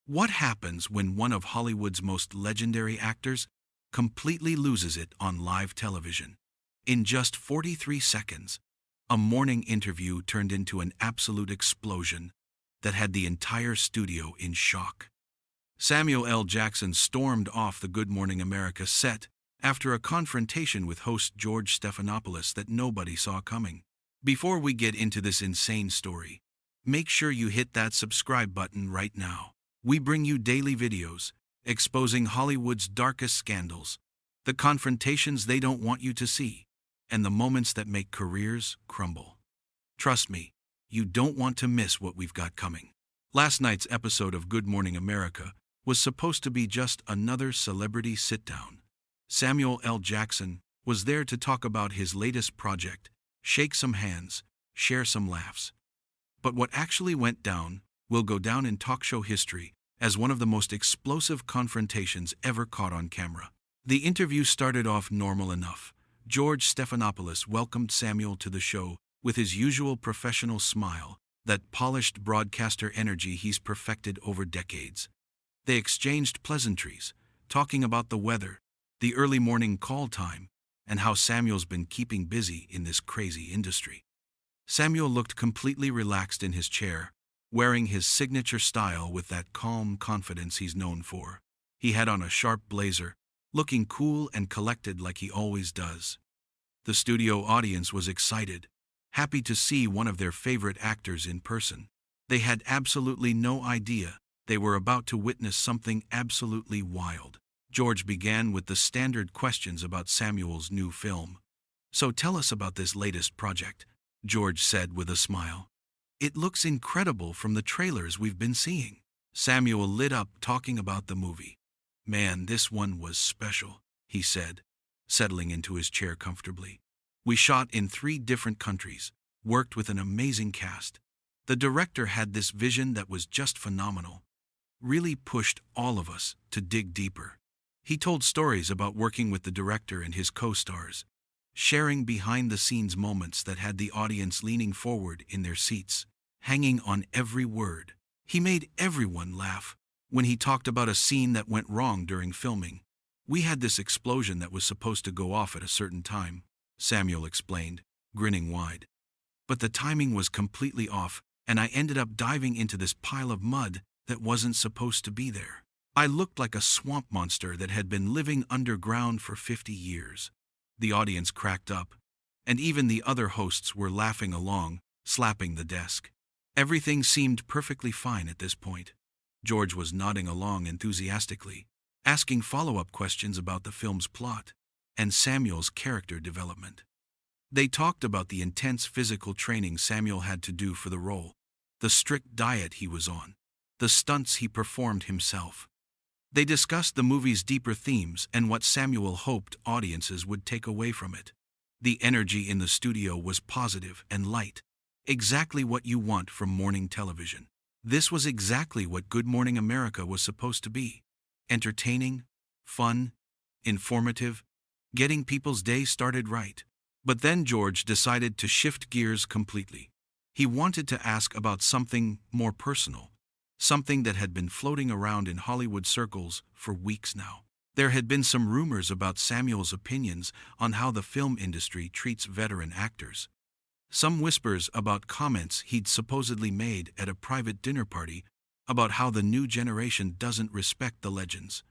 What happens when one of Hollywood's most legendary actors completely loses it on live television? In just 43 seconds, a morning interview turned into an absolute explosion that had the entire studio in shock. Samuel L. Jackson stormed off the Good Morning America set after a confrontation with host George Stephanopoulos that nobody saw coming. Before we get into this insane story, make sure you hit that subscribe button right now. We bring you daily videos exposing Hollywood's darkest scandals, the confrontations they don't want you to see, and the moments that make careers crumble. Trust me, you don't want to miss what we've got coming. Last night's episode of Good Morning America was supposed to be just another celebrity sit-down. Samuel L. Jackson was there to talk about his latest project, shake some hands, share some laughs. But what actually went down will go down in talk show history as one of the most explosive confrontations ever caught on camera. The interview started off normal enough. George Stephanopoulos welcomed Samuel to the show with his usual professional smile, that polished broadcaster energy he's perfected over decades. They exchanged pleasantries, talking about the weather, the early morning call time, and how Samuel's been keeping busy in this crazy industry. Samuel looked completely relaxed in his chair, wearing his signature style with that calm confidence he's known for. He had on a sharp blazer, looking cool and collected like he always does. The studio audience was excited, happy to see one of their favorite actors in person. They had absolutely no idea they were about to witness something absolutely wild. George began with the standard questions about Samuel's new film. "So tell us about this latest project," George said with a smile. "It looks incredible from the trailers we've been seeing." Samuel lit up talking about the movie. "Man, this one was special," he said, settling into his chair comfortably. "We shot in 3 different countries, worked with an amazing cast. The director had this vision that was just phenomenal. Really pushed all of us to dig deeper." He told stories about working with the director and his co-stars, sharing behind-the-scenes moments that had the audience leaning forward in their seats, hanging on every word. He made everyone laugh when he talked about a scene that went wrong during filming. "We had this explosion that was supposed to go off at a certain time," Samuel explained, grinning wide. "But the timing was completely off, and I ended up diving into this pile of mud that wasn't supposed to be there. I looked like a swamp monster that had been living underground for 50 years. The audience cracked up, and even the other hosts were laughing along, slapping the desk. Everything seemed perfectly fine at this point. George was nodding along enthusiastically, asking follow-up questions about the film's plot and Samuel's character development. They talked about the intense physical training Samuel had to do for the role, the strict diet he was on, the stunts he performed himself. They discussed the movie's deeper themes and what Samuel hoped audiences would take away from it. The energy in the studio was positive and light, exactly what you want from morning television. This was exactly what Good Morning America was supposed to be: entertaining, fun, informative, getting people's day started right. But then George decided to shift gears completely. He wanted to ask about something more personal, something that had been floating around in Hollywood circles for weeks now. There had been some rumors about Samuel's opinions on how the film industry treats veteran actors. Some whispers about comments he'd supposedly made at a private dinner party about how the new generation doesn't respect the legends.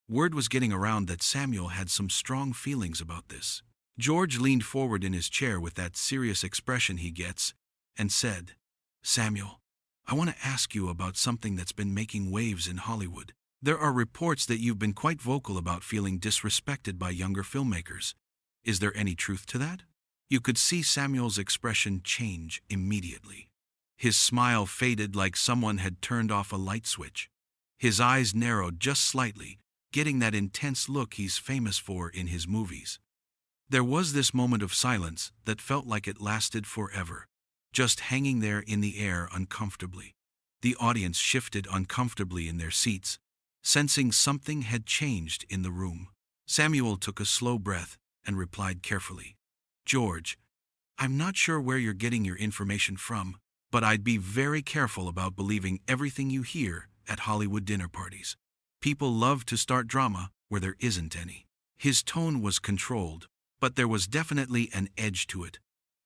Word was getting around that Samuel had some strong feelings about this. George leaned forward in his chair with that serious expression he gets and said, "Samuel, I want to ask you about something that's been making waves in Hollywood. There are reports that you've been quite vocal about feeling disrespected by younger filmmakers. Is there any truth to that?" You could see Samuel's expression change immediately. His smile faded like someone had turned off a light switch. His eyes narrowed just slightly, getting that intense look he's famous for in his movies. There was this moment of silence that felt like it lasted forever, just hanging there in the air uncomfortably. The audience shifted uncomfortably in their seats, sensing something had changed in the room. Samuel took a slow breath and replied carefully, "George, I'm not sure where you're getting your information from, but I'd be very careful about believing everything you hear at Hollywood dinner parties. People love to start drama where there isn't any. His tone was controlled, but there was definitely an edge to it,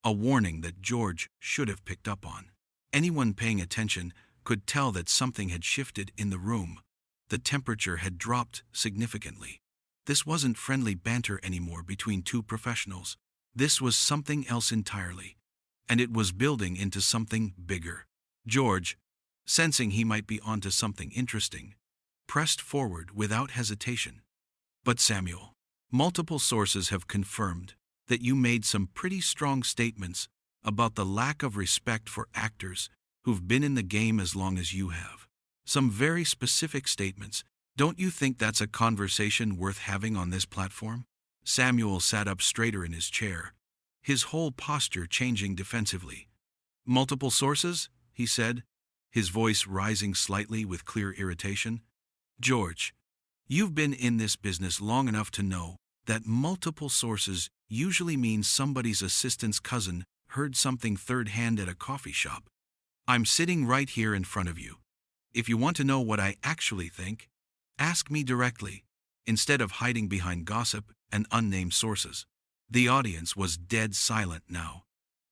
a warning that George should have picked up on. Anyone paying attention could tell that something had shifted in the room. The temperature had dropped significantly. This wasn't friendly banter anymore between two professionals. This was something else entirely, and it was building into something bigger. George, sensing he might be onto something interesting, pressed forward without hesitation. But Samuel, multiple sources have confirmed that you made some pretty strong statements about the lack of respect for actors who've been in the game as long as you have. Some very specific statements. Don't you think that's a conversation worth having on this platform? Samuel sat up straighter in his chair, his whole posture changing defensively. Multiple sources, he said, his voice rising slightly with clear irritation. George, you've been in this business long enough to know that multiple sources usually means somebody's assistant's cousin heard something third-hand at a coffee shop. I'm sitting right here in front of you. If you want to know what I actually think, ask me directly, instead of hiding behind gossip and unnamed sources. The audience was dead silent now.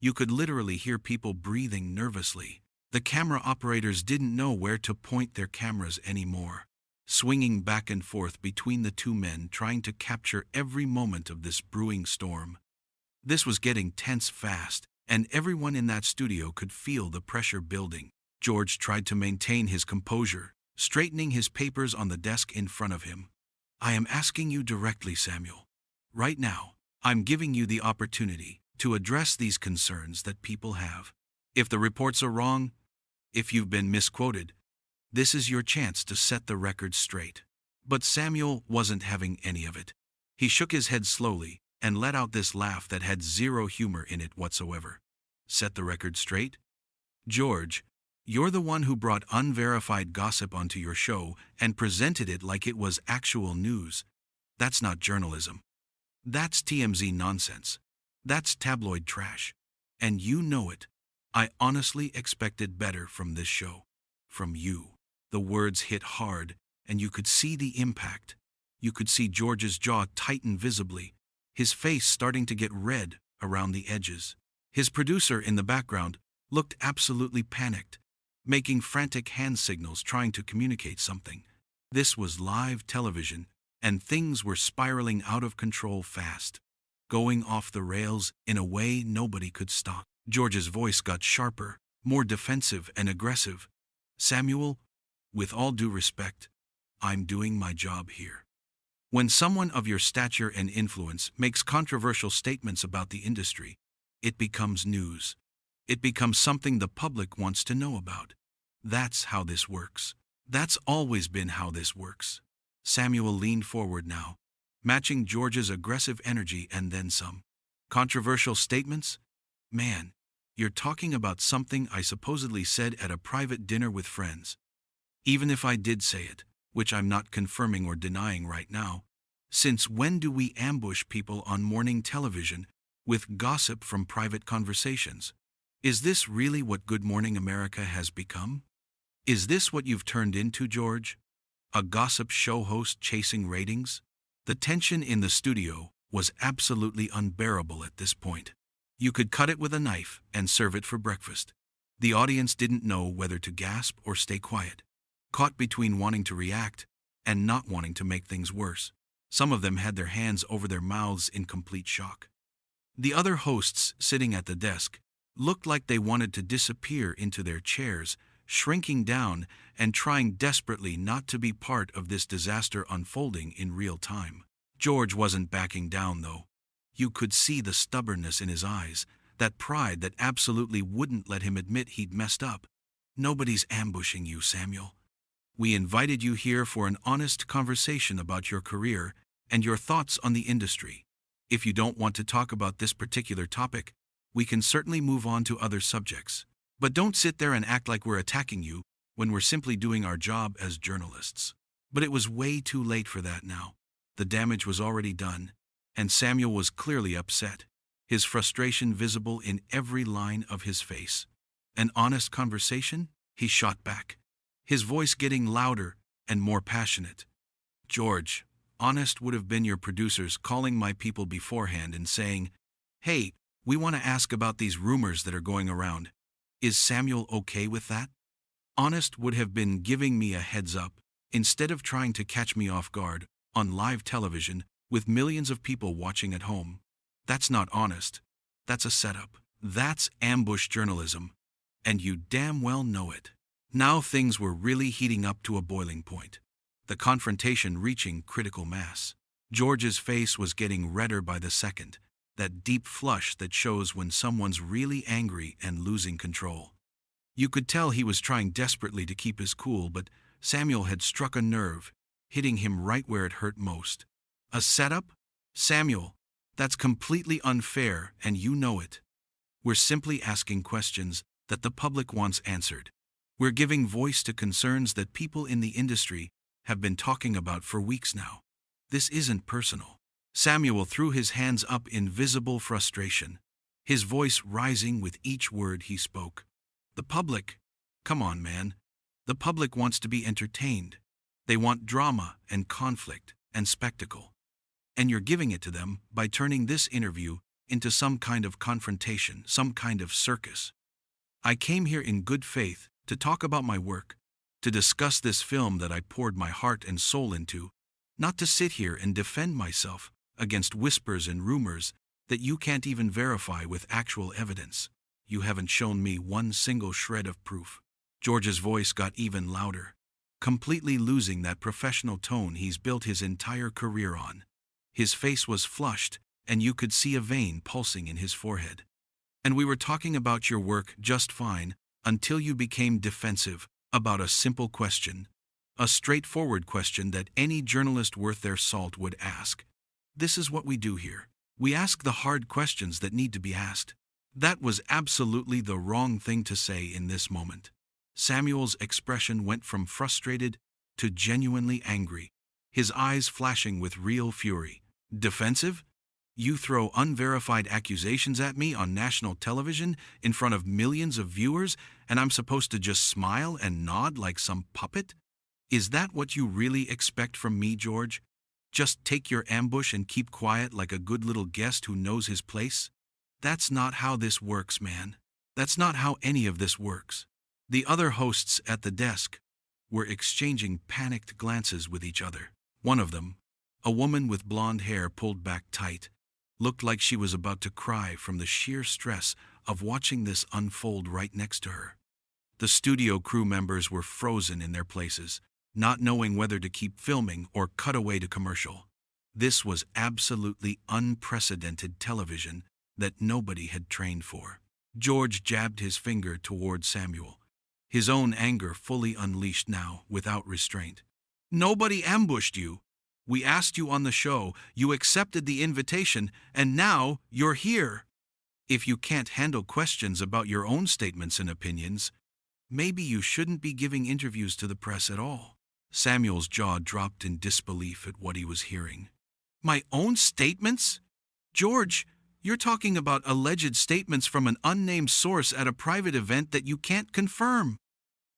You could literally hear people breathing nervously. The camera operators didn't know where to point their cameras anymore, swinging back and forth between the two men trying to capture every moment of this brewing storm. This was getting tense fast, and everyone in that studio could feel the pressure building. George tried to maintain his composure, straightening his papers on the desk in front of him. I am asking you directly, Samuel. Right now, I'm giving you the opportunity to address these concerns that people have. If the reports are wrong, if you've been misquoted, this is your chance to set the record straight. But Samuel wasn't having any of it. He shook his head slowly and let out this laugh that had zero humor in it whatsoever. Set the record straight? George, you're the one who brought unverified gossip onto your show and presented it like it was actual news. That's not journalism. That's TMZ nonsense. That's tabloid trash. And you know it. I honestly expected better from this show. From you. The words hit hard, and you could see the impact. You could see George's jaw tighten visibly, his face starting to get red around the edges. His producer in the background looked absolutely panicked, making frantic hand signals trying to communicate something. This was live television, and things were spiraling out of control fast, going off the rails in a way nobody could stop. George's voice got sharper, more defensive and aggressive. Samuel, with all due respect, I'm doing my job here. When someone of your stature and influence makes controversial statements about the industry, it becomes news. It becomes something the public wants to know about. That's how this works. That's always been how this works. Samuel leaned forward now, matching George's aggressive energy and then some. Controversial statements? Man, you're talking about something I supposedly said at a private dinner with friends. Even if I did say it, which I'm not confirming or denying right now, since when do we ambush people on morning television with gossip from private conversations? Is this really what Good Morning America has become? Is this what you've turned into, George? A gossip show host chasing ratings? The tension in the studio was absolutely unbearable at this point. You could cut it with a knife and serve it for breakfast. The audience didn't know whether to gasp or stay quiet, caught between wanting to react and not wanting to make things worse. Some of them had their hands over their mouths in complete shock. The other hosts sitting at the desk looked like they wanted to disappear into their chairs, shrinking down and trying desperately not to be part of this disaster unfolding in real time. George wasn't backing down, though. You could see the stubbornness in his eyes, that pride that absolutely wouldn't let him admit he'd messed up. Nobody's ambushing you, Samuel. We invited you here for an honest conversation about your career and your thoughts on the industry. If you don't want to talk about this particular topic, we can certainly move on to other subjects. But don't sit there and act like we're attacking you when we're simply doing our job as journalists. But it was way too late for that now. The damage was already done, and Samuel was clearly upset, his frustration visible in every line of his face. An honest conversation? He shot back. his voice getting louder and more passionate. "George, honest would have been your producers calling my people beforehand and saying, 'Hey, we want to ask about these rumors that are going around. Is Samuel okay with that?' Honest would have been giving me a heads up, instead of trying to catch me off guard, on live television, with millions of people watching at home. That's not honest. That's a setup. That's ambush journalism. And you damn well know it." Now things were really heating up to a boiling point. The confrontation reaching critical mass. George's face was getting redder by the second, that deep flush that shows when someone's really angry and losing control. You could tell he was trying desperately to keep his cool, but Samuel had struck a nerve, hitting him right where it hurt most. "A setup? Samuel, that's completely unfair, and you know it. We're simply asking questions that the public wants answered. We're giving voice to concerns that people in the industry have been talking about for weeks now. This isn't personal." Samuel threw his hands up in visible frustration, his voice rising with each word he spoke. "The public? Come on, man. The public wants to be entertained. They want drama and conflict and spectacle. And you're giving it to them by turning this interview into some kind of confrontation, some kind of circus. I came here in good faith to talk about my work, to discuss this film that I poured my heart and soul into, not to sit here and defend myself against whispers and rumors that you can't even verify with actual evidence. You haven't shown me one single shred of proof." George's voice got even louder, completely losing that professional tone he's built his entire career on. His face was flushed, and you could see a vein pulsing in his forehead. "And we were talking about your work just fine until you became defensive about a simple question, a straightforward question that any journalist worth their salt would ask. This is what we do here. We ask the hard questions that need to be asked." That was absolutely the wrong thing to say in this moment. Samuel's expression went from frustrated to genuinely angry, his eyes flashing with real fury. "Defensive? You throw unverified accusations at me on national television in front of millions of viewers, and I'm supposed to just smile and nod like some puppet? Is that what you really expect from me, George? Just take your ambush and keep quiet like a good little guest who knows his place? That's not how this works, man. That's not how any of this works." The other hosts at the desk were exchanging panicked glances with each other. One of them, a woman with blonde hair pulled back tight, looked like she was about to cry from the sheer stress of watching this unfold right next to her. The studio crew members were frozen in their places, not knowing whether to keep filming or cut away to commercial. This was absolutely unprecedented television that nobody had trained for. George jabbed his finger toward Samuel, his own anger fully unleashed now without restraint. "Nobody ambushed you. We asked you on the show, you accepted the invitation, and now you're here. If you can't handle questions about your own statements and opinions, maybe you shouldn't be giving interviews to the press at all." Samuel's jaw dropped in disbelief at what he was hearing. "My own statements? George, you're talking about alleged statements from an unnamed source at a private event that you can't confirm.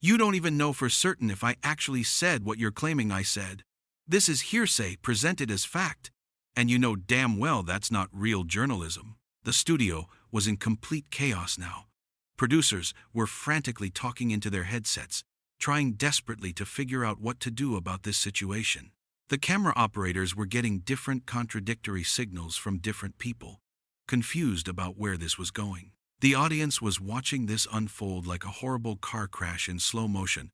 You don't even know for certain if I actually said what you're claiming I said. This is hearsay presented as fact, and you know damn well that's not real journalism." The studio was in complete chaos now. Producers were frantically talking into their headsets, trying desperately to figure out what to do about this situation. The camera operators were getting different contradictory signals from different people, confused about where this was going. The audience was watching this unfold like a horrible car crash in slow motion,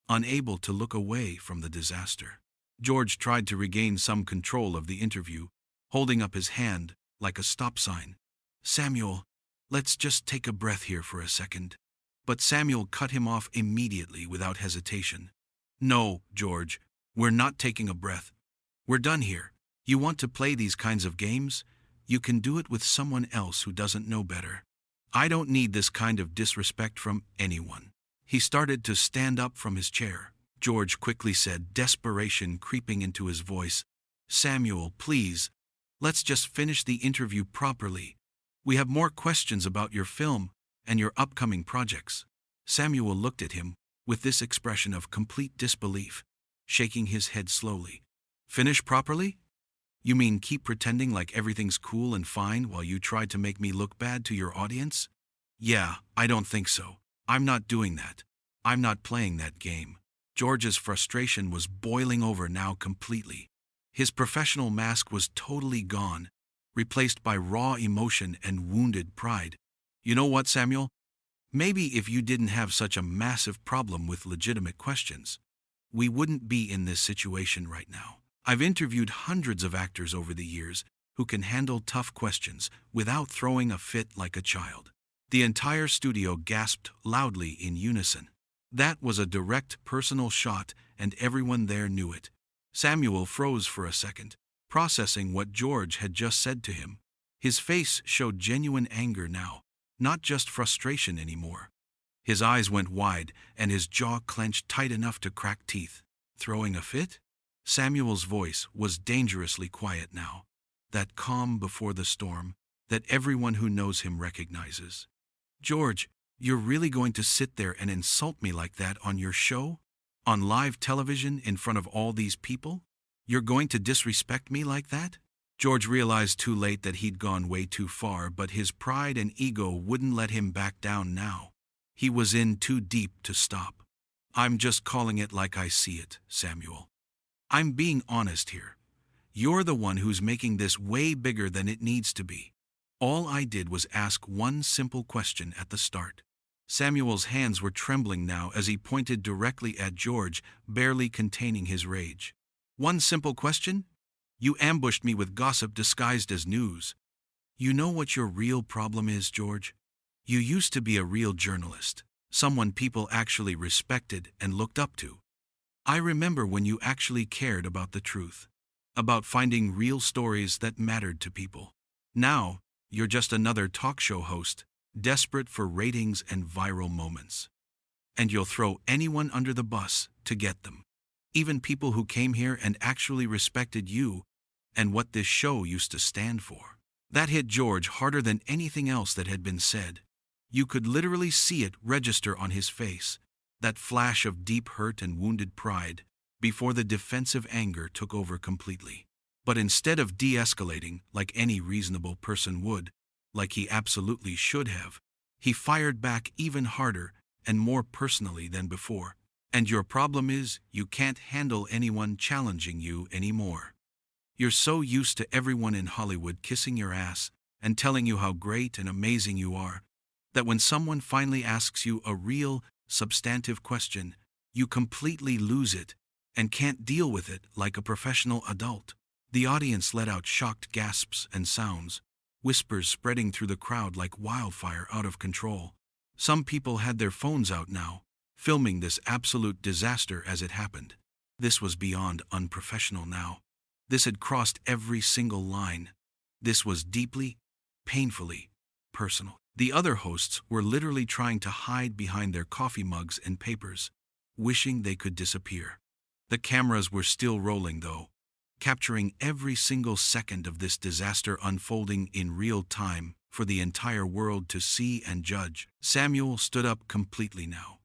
unable to look away from the disaster. George tried to regain some control of the interview, holding up his hand like a stop sign. "Samuel, let's just take a breath here for a second." But Samuel cut him off immediately without hesitation. "No, George, we're not taking a breath. We're done here. You want to play these kinds of games? You can do it with someone else who doesn't know better. I don't need this kind of disrespect from anyone." He started to stand up from his chair. George quickly said, desperation creeping into his voice, "Samuel, please, let's just finish the interview properly. We have more questions about your film and your upcoming projects." Samuel looked at him with this expression of complete disbelief, shaking his head slowly. Finish properly? You mean keep pretending like everything's cool and fine while you try to make me look bad to your audience? Yeah, I don't think so. I'm not doing that. I'm not playing that game. George's frustration was boiling over now completely. His professional mask was totally gone, replaced by raw emotion and wounded pride. You know what, Samuel? Maybe if you didn't have such a massive problem with legitimate questions, we wouldn't be in this situation right now. I've interviewed hundreds of actors over the years who can handle tough questions without throwing a fit like a child. The entire studio gasped loudly in unison. That was a direct personal shot, and everyone there knew it. Samuel froze for a second, processing what George had just said to him. His face showed genuine anger now, not just frustration anymore. His eyes went wide, and his jaw clenched tight enough to crack teeth. Throwing a fit? Samuel's voice was dangerously quiet now, that calm before the storm that everyone who knows him recognizes. George, you're really going to sit there and insult me like that on your show? On live television in front of all these people? You're going to disrespect me like that? George realized too late that he'd gone way too far, but his pride and ego wouldn't let him back down now. He was in too deep to stop. I'm just calling it like I see it, Samuel. I'm being honest here. You're the one who's making this way bigger than it needs to be. All I did was ask one simple question at the start. Samuel's hands were trembling now as he pointed directly at George, barely containing his rage. One simple question? You ambushed me with gossip disguised as news. You know what your real problem is, George? You used to be a real journalist, someone people actually respected and looked up to. I remember when you actually cared about the truth, about finding real stories that mattered to people. Now, you're just another talk show host, desperate for ratings and viral moments. And you'll throw anyone under the bus to get them. Even people who came here and actually respected you and what this show used to stand for. That hit George harder than anything else that had been said. You could literally see it register on his face, that flash of deep hurt and wounded pride, before the defensive anger took over completely. But instead of de-escalating like any reasonable person would, like he absolutely should have, he fired back even harder and more personally than before. And your problem is, you can't handle anyone challenging you anymore. You're so used to everyone in Hollywood kissing your ass and telling you how great and amazing you are, that when someone finally asks you a real, substantive question, you completely lose it and can't deal with it like a professional adult. The audience let out shocked gasps and sounds, whispers spreading through the crowd like wildfire out of control. Some people had their phones out now, filming this absolute disaster as it happened. This was beyond unprofessional now. This had crossed every single line. This was deeply, painfully personal. The other hosts were literally trying to hide behind their coffee mugs and papers, wishing they could disappear. The cameras were still rolling though, capturing every single second of this disaster unfolding in real time for the entire world to see and judge. Samuel stood up completely now,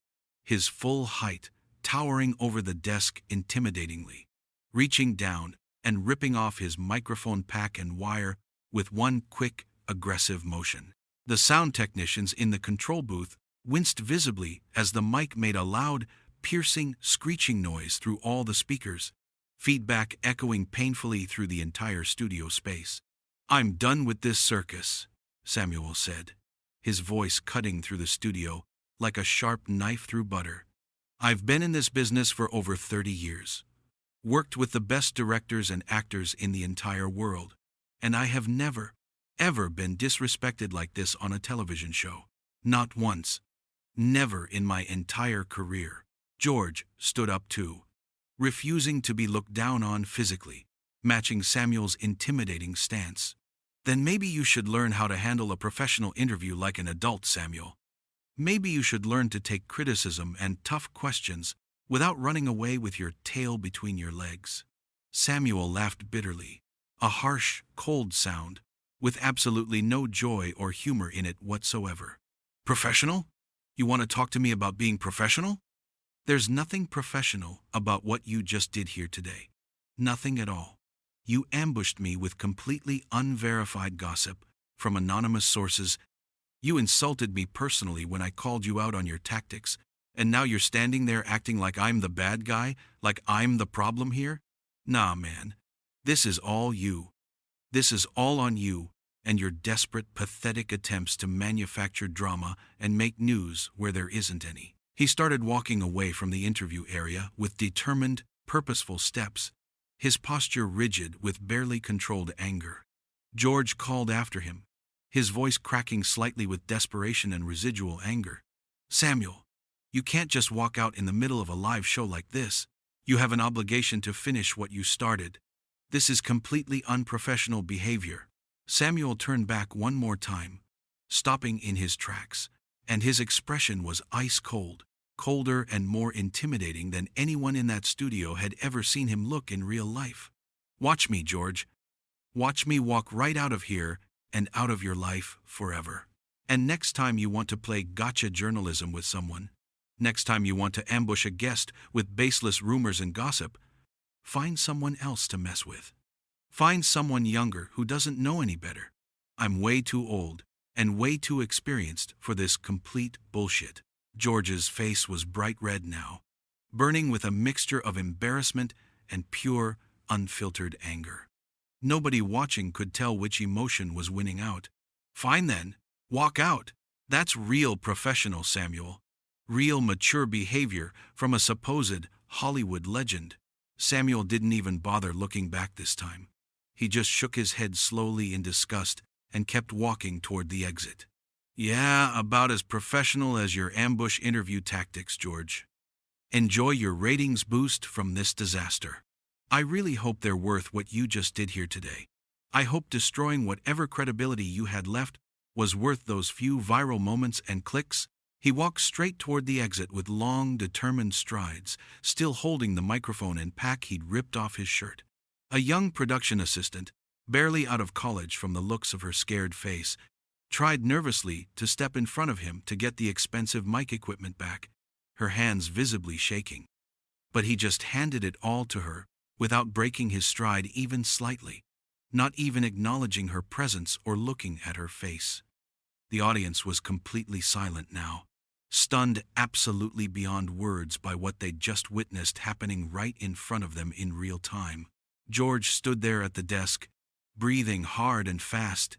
his full height towering over the desk intimidatingly, reaching down and ripping off his microphone pack and wire with one quick, aggressive motion. The sound technicians in the control booth winced visibly as the mic made a loud, piercing, screeching noise through all the speakers, feedback echoing painfully through the entire studio space. I'm done with this circus, Samuel said, his voice cutting through the studio like a sharp knife through butter. I've been in this business for over 30 years, worked with the best directors and actors in the entire world, and I have never, ever been disrespected like this on a television show. Not once. Never in my entire career. George stood up too, refusing to be looked down on physically, matching Samuel's intimidating stance. Then maybe you should learn how to handle a professional interview like an adult, Samuel. Maybe you should learn to take criticism and tough questions without running away with your tail between your legs. Samuel laughed bitterly, a harsh, cold sound, with absolutely no joy or humor in it whatsoever. Professional? You want to talk to me about being professional? There's nothing professional about what you just did here today. Nothing at all. You ambushed me with completely unverified gossip from anonymous sources. You insulted me personally when I called you out on your tactics, and now you're standing there acting like I'm the bad guy, like I'm the problem here? Nah, man. This is all you. This is all on you and your desperate, pathetic attempts to manufacture drama and make news where there isn't any. He started walking away from the interview area with determined, purposeful steps, his posture rigid with barely controlled anger. George called after him, his voice cracking slightly with desperation and residual anger. Samuel, you can't just walk out in the middle of a live show like this. You have an obligation to finish what you started. This is completely unprofessional behavior. Samuel turned back one more time, stopping in his tracks, and his expression was ice cold, colder and more intimidating than anyone in that studio had ever seen him look in real life. Watch me, George. Watch me walk right out of here and out of your life forever. And next time you want to play gotcha journalism with someone, next time you want to ambush a guest with baseless rumors and gossip, find someone else to mess with. Find someone younger who doesn't know any better. I'm way too old and way too experienced for this complete bullshit. George's face was bright red now, burning with a mixture of embarrassment and pure, unfiltered anger. Nobody watching could tell which emotion was winning out. Fine then, walk out. That's real professional, Samuel. Real mature behavior from a supposed Hollywood legend. Samuel didn't even bother looking back this time. He just shook his head slowly in disgust and kept walking toward the exit. Yeah, about as professional as your ambush interview tactics, George. Enjoy your ratings boost from this disaster. I really hope they're worth what you just did here today. I hope destroying whatever credibility you had left was worth those few viral moments and clicks. He walked straight toward the exit with long, determined strides, still holding the microphone and pack he'd ripped off his shirt. A young production assistant, barely out of college from the looks of her scared face, tried nervously to step in front of him to get the expensive mic equipment back, her hands visibly shaking. But he just handed it all to her, without breaking his stride even slightly, not even acknowledging her presence or looking at her face. The audience was completely silent now, stunned absolutely beyond words by what they'd just witnessed happening right in front of them in real time. George stood there at the desk, breathing hard and fast,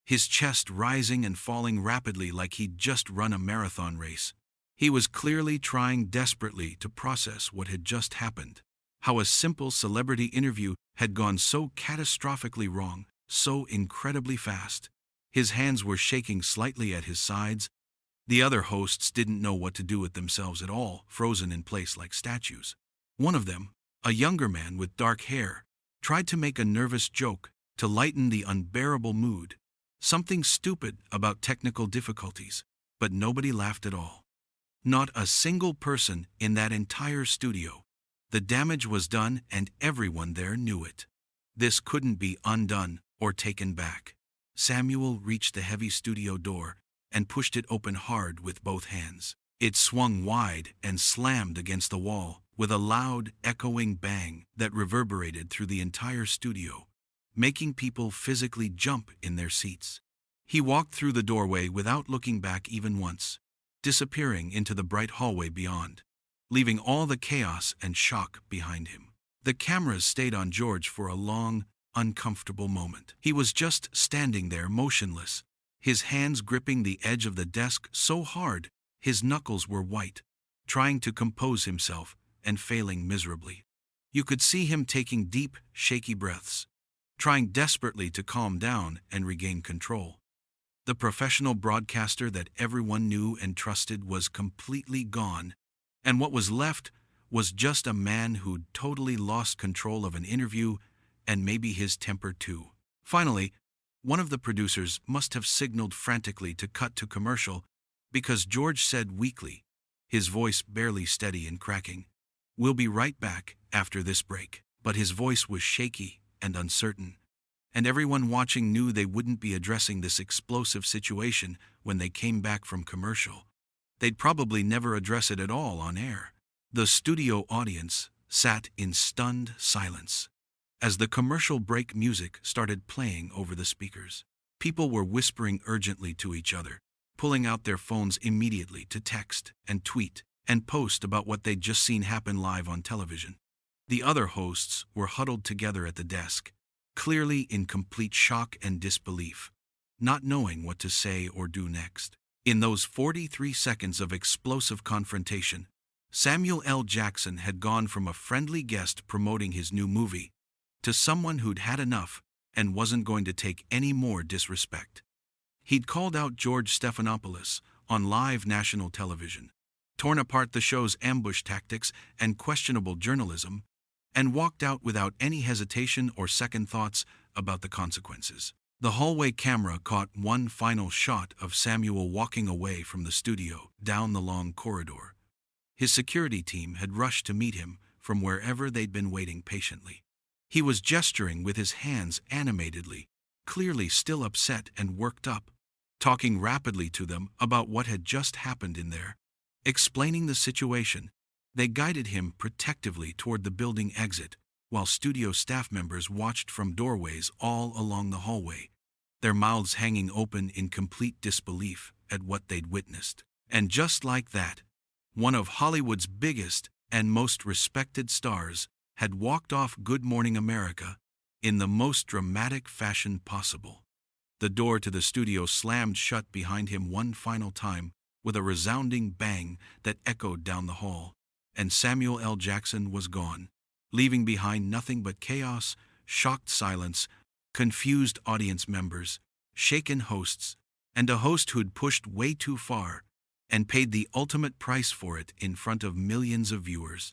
his chest rising and falling rapidly like he'd just run a marathon race. He was clearly trying desperately to process what had just happened, how a simple celebrity interview had gone so catastrophically wrong, so incredibly fast. His hands were shaking slightly at his sides. The other hosts didn't know what to do with themselves at all, frozen in place like statues. One of them, a younger man with dark hair, tried to make a nervous joke to lighten the unbearable mood. Something stupid about technical difficulties, but nobody laughed at all. Not a single person in that entire studio. The damage was done and everyone there knew it. This couldn't be undone or taken back. Samuel reached the heavy studio door and pushed it open hard with both hands. It swung wide and slammed against the wall with a loud, echoing bang that reverberated through the entire studio, making people physically jump in their seats. He walked through the doorway without looking back even once, disappearing into the bright hallway beyond, leaving all the chaos and shock behind him. The cameras stayed on George for a long, uncomfortable moment. He was just standing there motionless, his hands gripping the edge of the desk so hard his knuckles were white, trying to compose himself and failing miserably. You could see him taking deep, shaky breaths, trying desperately to calm down and regain control. The professional broadcaster that everyone knew and trusted was completely gone, and what was left was just a man who'd totally lost control of an interview and maybe his temper too. Finally, one of the producers must have signaled frantically to cut to commercial because George said weakly, his voice barely steady and cracking, "We'll be right back after this break." But his voice was shaky and uncertain, and everyone watching knew they wouldn't be addressing this explosive situation when they came back from commercial. They'd probably never address it at all on air. The studio audience sat in stunned silence as the commercial break music started playing over the speakers. People were whispering urgently to each other, pulling out their phones immediately to text and tweet and post about what they'd just seen happen live on television. The other hosts were huddled together at the desk, clearly in complete shock and disbelief, not knowing what to say or do next. In those 43 seconds of explosive confrontation, Samuel L. Jackson had gone from a friendly guest promoting his new movie to someone who'd had enough and wasn't going to take any more disrespect. He'd called out George Stephanopoulos on live national television, torn apart the show's ambush tactics and questionable journalism, and walked out without any hesitation or second thoughts about the consequences. The hallway camera caught one final shot of Samuel walking away from the studio down the long corridor. His security team had rushed to meet him from wherever they'd been waiting patiently. He was gesturing with his hands animatedly, clearly still upset and worked up, talking rapidly to them about what had just happened in there. Explaining the situation, they guided him protectively toward the building exit, while studio staff members watched from doorways all along the hallway, their mouths hanging open in complete disbelief at what they'd witnessed. And just like that, one of Hollywood's biggest and most respected stars had walked off Good Morning America in the most dramatic fashion possible. The door to the studio slammed shut behind him one final time with a resounding bang that echoed down the hall, and Samuel L. Jackson was gone, leaving behind nothing but chaos, shocked silence, confused audience members, shaken hosts, and a host who'd pushed way too far and paid the ultimate price for it in front of millions of viewers.